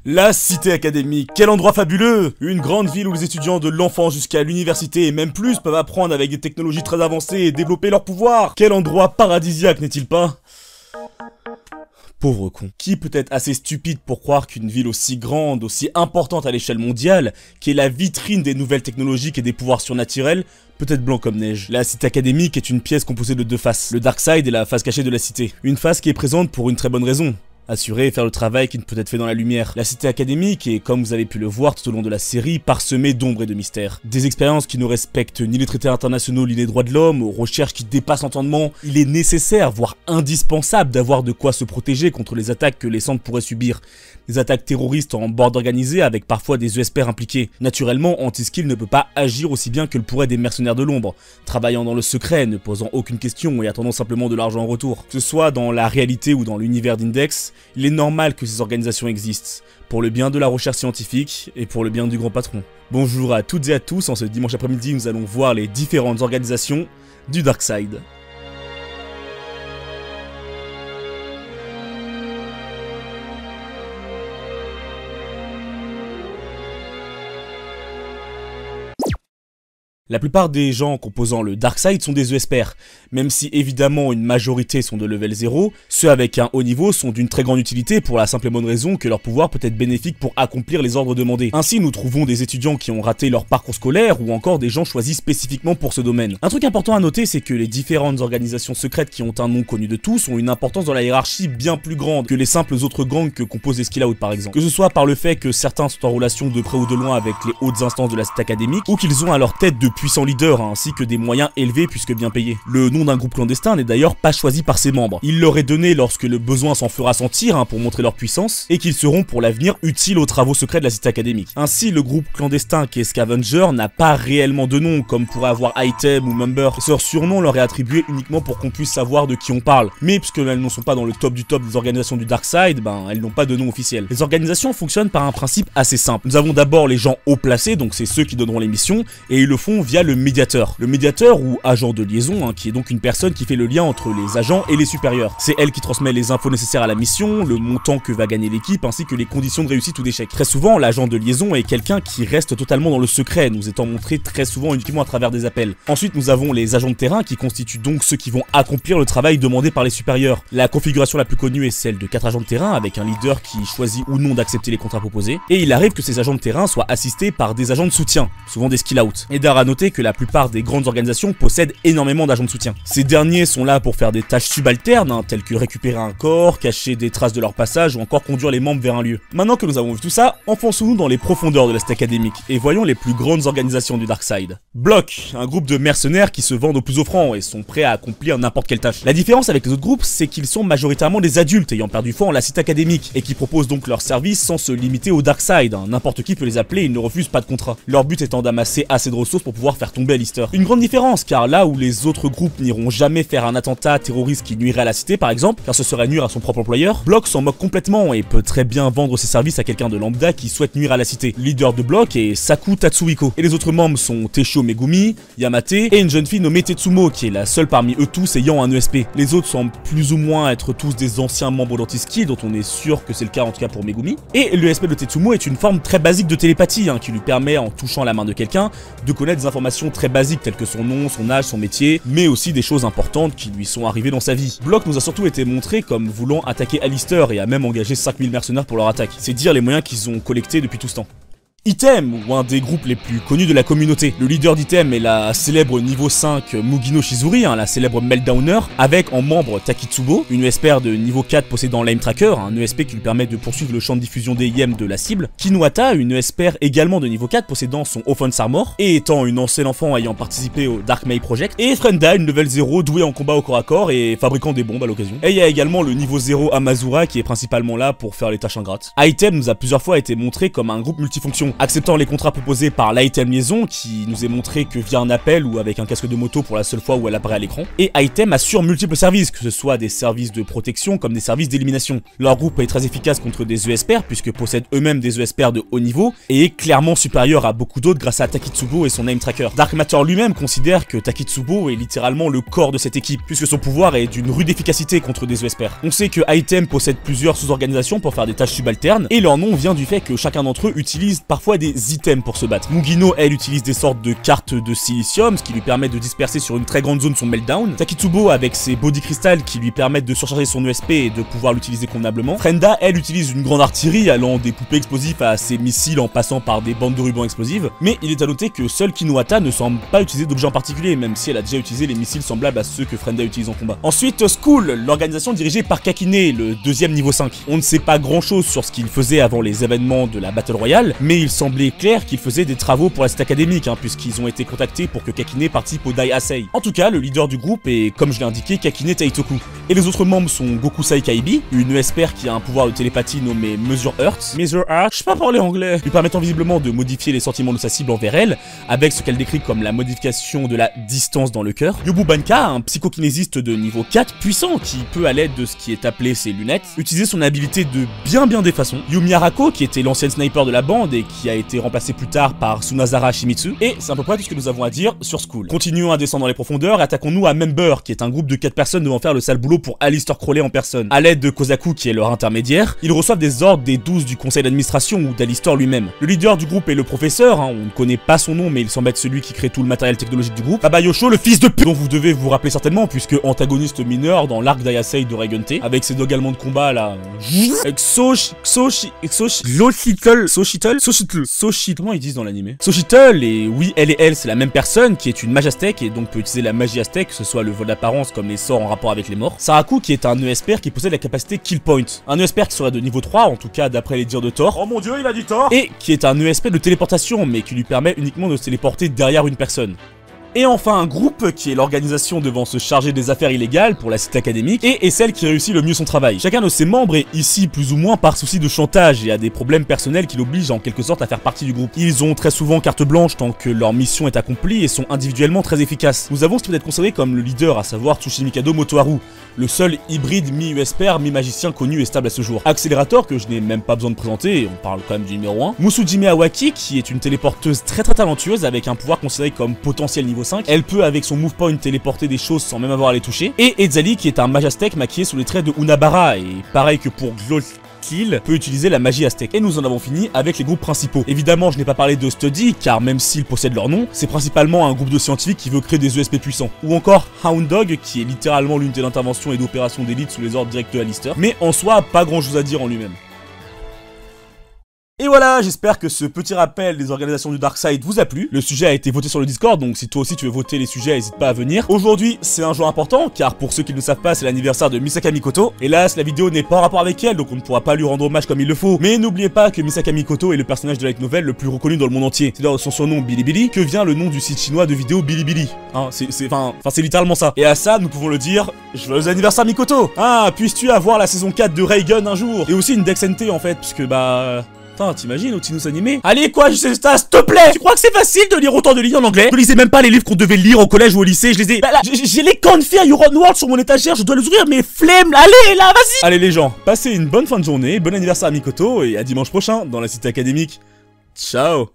La cité académique, quel endroit fabuleux! Une grande ville où les étudiants de l'enfant jusqu'à l'université et même plus peuvent apprendre avec des technologies très avancées et développer leur pouvoir. Quel endroit paradisiaque, n'est-il pas? Pauvre con. Qui peut être assez stupide pour croire qu'une ville aussi grande, aussi importante à l'échelle mondiale, qui est la vitrine des nouvelles technologies et des pouvoirs surnaturels, peut être blanc comme neige? La cité académique est une pièce composée de deux faces, le dark side et la face cachée de la cité. Une face qui est présente pour une très bonne raison. Assurer et faire le travail qui ne peut être fait dans la lumière. La cité académique est, comme vous avez pu le voir tout au long de la série, parsemée d'ombres et de mystères. Des expériences qui ne respectent ni les traités internationaux ni les droits de l'homme, aux recherches qui dépassent l'entendement. Il est nécessaire, voire indispensable, d'avoir de quoi se protéger contre les attaques que les centres pourraient subir. Des attaques terroristes en bande organisée avec parfois des ESPR impliqués. Naturellement, Antiskill ne peut pas agir aussi bien que le pourraient des mercenaires de l'ombre, travaillant dans le secret, ne posant aucune question et attendant simplement de l'argent en retour. Que ce soit dans la réalité ou dans l'univers d'Index, il est normal que ces organisations existent, pour le bien de la recherche scientifique et pour le bien du grand patron. Bonjour à toutes et à tous, en ce dimanche après-midi nous allons voir les différentes organisations du Dark Side. La plupart des gens composant le Dark Side sont des ESPR, même si évidemment une majorité sont de level 0, ceux avec un haut niveau sont d'une très grande utilité pour la simple et bonne raison que leur pouvoir peut être bénéfique pour accomplir les ordres demandés. Ainsi nous trouvons des étudiants qui ont raté leur parcours scolaire ou encore des gens choisis spécifiquement pour ce domaine. Un truc important à noter, c'est que les différentes organisations secrètes qui ont un nom connu de tous ont une importance dans la hiérarchie bien plus grande que les simples autres gangs que composent les Skill Out par exemple. Que ce soit par le fait que certains sont en relation de près ou de loin avec les hautes instances de la cité académique, ou qu'ils ont à leur tête de puissants leaders ainsi que des moyens élevés puisque bien payés. Le nom d'un groupe clandestin n'est d'ailleurs pas choisi par ses membres. Il leur est donné lorsque le besoin s'en fera sentir pour montrer leur puissance et qu'ils seront pour l'avenir utiles aux travaux secrets de la cité académique. Ainsi le groupe clandestin qui est Scavenger n'a pas réellement de nom comme pourrait avoir Item ou Member. Ce surnom leur est attribué uniquement pour qu'on puisse savoir de qui on parle. Mais puisque elles ne sont pas dans le top du top des organisations du Dark Side, elles n'ont pas de nom officiel. Les organisations fonctionnent par un principe assez simple. Nous avons d'abord les gens haut placés, donc c'est ceux qui donneront les missions, et ils le font via le médiateur. Le médiateur ou agent de liaison, qui est donc une personne qui fait le lien entre les agents et les supérieurs. C'est elle qui transmet les infos nécessaires à la mission, le montant que va gagner l'équipe, ainsi que les conditions de réussite ou d'échec. Très souvent, l'agent de liaison est quelqu'un qui reste totalement dans le secret, nous étant montré très souvent uniquement à travers des appels. Ensuite, nous avons les agents de terrain qui constituent donc ceux qui vont accomplir le travail demandé par les supérieurs. La configuration la plus connue est celle de 4 agents de terrain avec un leader qui choisit ou non d'accepter les contrats proposés. Et il arrive que ces agents de terrain soient assistés par des agents de soutien, souvent des skill out. Et d'art à noter que la plupart des grandes organisations possèdent énormément d'agents de soutien. Ces derniers sont là pour faire des tâches subalternes, telles que récupérer un corps, cacher des traces de leur passage ou encore conduire les membres vers un lieu. Maintenant que nous avons vu tout ça, enfonçons-nous dans les profondeurs de la cité académique et voyons les plus grandes organisations du Dark Side. Block, un groupe de mercenaires qui se vendent au plus offrant et sont prêts à accomplir n'importe quelle tâche. La différence avec les autres groupes, c'est qu'ils sont majoritairement des adultes ayant perdu foi en la cité académique et qui proposent donc leurs services sans se limiter au Dark Side. N'importe qui peut les appeler, ils ne refusent pas de contrat. Leur but étant d'amasser assez de ressources pour pouvoir faire tomber Alistair. Une grande différence, car là où les autres groupes n'iront jamais faire un attentat terroriste qui nuirait à la cité par exemple, car ce serait nuire à son propre employeur, Block s'en moque complètement et peut très bien vendre ses services à quelqu'un de lambda qui souhaite nuire à la cité. Le leader de Block est Saku Tatsuhiko, et les autres membres sont Teisho Megumi, Yamate, et une jeune fille nommée Tetsumo qui est la seule parmi eux tous ayant un ESP. Les autres semblent plus ou moins être tous des anciens membres d'Antiskill, dont on est sûr que c'est le cas en tout cas pour Megumi. Et l'ESP de Tetsumo est une forme très basique de télépathie, qui lui permet en touchant la main de quelqu'un de connaître des informations très basiques telles que son nom, son âge, son métier, mais aussi des choses importantes qui lui sont arrivées dans sa vie. Block nous a surtout été montré comme voulant attaquer Alistair et a même engagé 5000 mercenaires pour leur attaque. C'est dire les moyens qu'ils ont collectés depuis tout ce temps. Item, ou un des groupes les plus connus de la communauté. Le leader d'Item est la célèbre niveau 5 Mugino Shizuri, la célèbre Meltdowner, avec en membre Takitsubo, une ESPR de niveau 4 possédant l'Aim Tracker, un ESP qui lui permet de poursuivre le champ de diffusion des IM de la cible, Kinuata, une ESPR également de niveau 4 possédant son Offense Armor, et étant une ancienne enfant ayant participé au Dark May Project, et Frenda, une level 0 douée en combat au corps à corps et fabriquant des bombes à l'occasion. Et il y a également le niveau 0 Amazura qui est principalement là pour faire les tâches ingrates. Item nous a plusieurs fois été montré comme un groupe multifonction, Liaison, acceptant les contrats proposés par l'Item Liaison, qui nous est montré que via un appel ou avec un casque de moto pour la seule fois où elle apparaît à l'écran. Et Item assure multiples services, que ce soit des services de protection comme des services d'élimination. Leur groupe est très efficace contre des ESPR, puisque possède eux-mêmes des ESPR de haut niveau, et est clairement supérieur à beaucoup d'autres grâce à Takitsubo et son name tracker. Dark Matter lui-même considère que Takitsubo est littéralement le corps de cette équipe, puisque son pouvoir est d'une rude efficacité contre des ESPR. On sait que Item possède plusieurs sous-organisations pour faire des tâches subalternes, et leur nom vient du fait que chacun d'entre eux utilise parfois des items pour se battre. Mugino, elle, utilise des sortes de cartes de silicium, ce qui lui permet de disperser sur une très grande zone son meltdown. Takitsubo avec ses body crystals qui lui permettent de surcharger son ESP et de pouvoir l'utiliser convenablement. Frenda, elle, utilise une grande artillerie allant des poupées explosives à ses missiles en passant par des bandes de rubans explosives. Mais il est à noter que seule Kinohata ne semble pas utiliser d'objets en particulier, même si elle a déjà utilisé les missiles semblables à ceux que Frenda utilise en combat. Ensuite, School, l'organisation dirigée par Kakine, le deuxième niveau 5. On ne sait pas grand chose sur ce qu'il faisait avant les événements de la Battle Royale, mais il semblait clair qu'il faisait des travaux pour la cité académique, puisqu'ils ont été contactés pour que Kakine participe au Dai Asei. En tout cas, le leader du groupe est, comme je l'ai indiqué, Kakine Taitoku. Et les autres membres sont Gokusai Kaibi, une ESPR qui a un pouvoir de télépathie nommé Measure Earth. Measure Earth, je sais pas parler anglais, lui permettant visiblement de modifier les sentiments de sa cible envers elle, avec ce qu'elle décrit comme la modification de la distance dans le cœur. Yobu Banka, un psychokinésiste de niveau 4 puissant qui peut, à l'aide de ce qui est appelé ses lunettes, utiliser son habilité de bien des façons. Yumi Arako, qui était l'ancienne sniper de la bande et qui a été remplacée plus tard par Tsunazara Shimizu. Et c'est à peu près tout ce que nous avons à dire sur School. Continuons à descendre dans les profondeurs et attaquons-nous à Member, qui est un groupe de 4 personnes devant faire le sale boulot pour Aleister Crowley en personne. À l'aide de Kozaku, qui est leur intermédiaire, ils reçoivent des ordres des 12 du conseil d'administration ou d'Aleister lui-même. Le leader du groupe est le professeur, on ne connaît pas son nom, mais il semble être celui qui crée tout le matériel technologique du groupe. Baba Yosho, le fils de pute, dont vous devez vous rappeler certainement, puisque antagoniste mineur dans l'arc d'Ayasei de Reigen-T, avec ses dogs allemands de combat là. Soshitl, comment ils disent dans l'anime? Soshitl, et oui, elle c'est la même personne qui est une mage aztèque et donc peut utiliser la magie aztèque, que ce soit le vol d'apparence comme les sorts en rapport avec les morts. Saraku, qui est un ESPR qui possède la capacité Kill Point, un ESPR qui serait de niveau 3, en tout cas d'après les dires de Thor. Oh mon dieu, il a dit Thor! Et qui est un ESP de téléportation, mais qui lui permet uniquement de se téléporter derrière une personne. Et enfin un groupe qui est l'organisation devant se charger des affaires illégales pour la cité académique et est celle qui réussit le mieux son travail. Chacun de ses membres est ici plus ou moins par souci de chantage et a des problèmes personnels qui l'obligent en quelque sorte à faire partie du groupe. Ils ont très souvent carte blanche tant que leur mission est accomplie et sont individuellement très efficaces. Nous avons ce qui peut être considéré comme le leader, à savoir Tsushimikado Motoharu, le seul hybride mi-USPR, mi-magicien connu et stable à ce jour. Accélérateur, que je n'ai même pas besoin de présenter, on parle quand même du numéro 1. Musujime Awaki, qui est une téléporteuse très talentueuse avec un pouvoir considéré comme potentiel niveau 5. Elle peut avec son move point téléporter des choses sans même avoir à les toucher. Et Ezali, qui est un mage aztèque maquillé sous les traits de Unabara, et pareil que pour Glolkil, peut utiliser la magie aztèque. Et nous en avons fini avec les groupes principaux. Évidemment, je n'ai pas parlé de Study, car même s'ils possèdent leur nom, c'est principalement un groupe de scientifiques qui veut créer des ESP puissants. Ou encore Hound Dog, qui est littéralement l'unité d'intervention et d'opération d'élite sous les ordres directs de Aleister. Mais en soi, pas grand chose à dire en lui-même. Et voilà, j'espère que ce petit rappel des organisations du Darkseid vous a plu. Le sujet a été voté sur le Discord, donc si toi aussi tu veux voter les sujets, n'hésite pas à venir. Aujourd'hui, c'est un jour important, car pour ceux qui ne le savent pas, c'est l'anniversaire de Misaka Mikoto. Hélas, la vidéo n'est pas en rapport avec elle, donc on ne pourra pas lui rendre hommage comme il le faut. Mais n'oubliez pas que Misaka Mikoto est le personnage de light novel le plus reconnu dans le monde entier. C'est dans son surnom Bilibili que vient le nom du site chinois de vidéos Bilibili. Hein, c'est littéralement ça. Et à ça, nous pouvons le dire, joyeux anniversaire Mikoto. Ah, puisses-tu avoir la saison 4 de Reigen un jour. Et aussi une Dex NT en fait, puisque bah... Putain, t'imagines, Otinus animé? Allez quoi, je sais ça, s'il te plaît! Tu crois que c'est facile de lire autant de livres en anglais? Je lisais même pas les livres qu'on devait lire au collège ou au lycée, je les ai... Bah là, j'ai les Confir Euron World sur mon étagère, je dois les ouvrir, mais flemme, allez là, vas-y! Allez les gens, passez une bonne fin de journée, bon anniversaire à Mikoto, et à dimanche prochain, dans la cité académique. Ciao!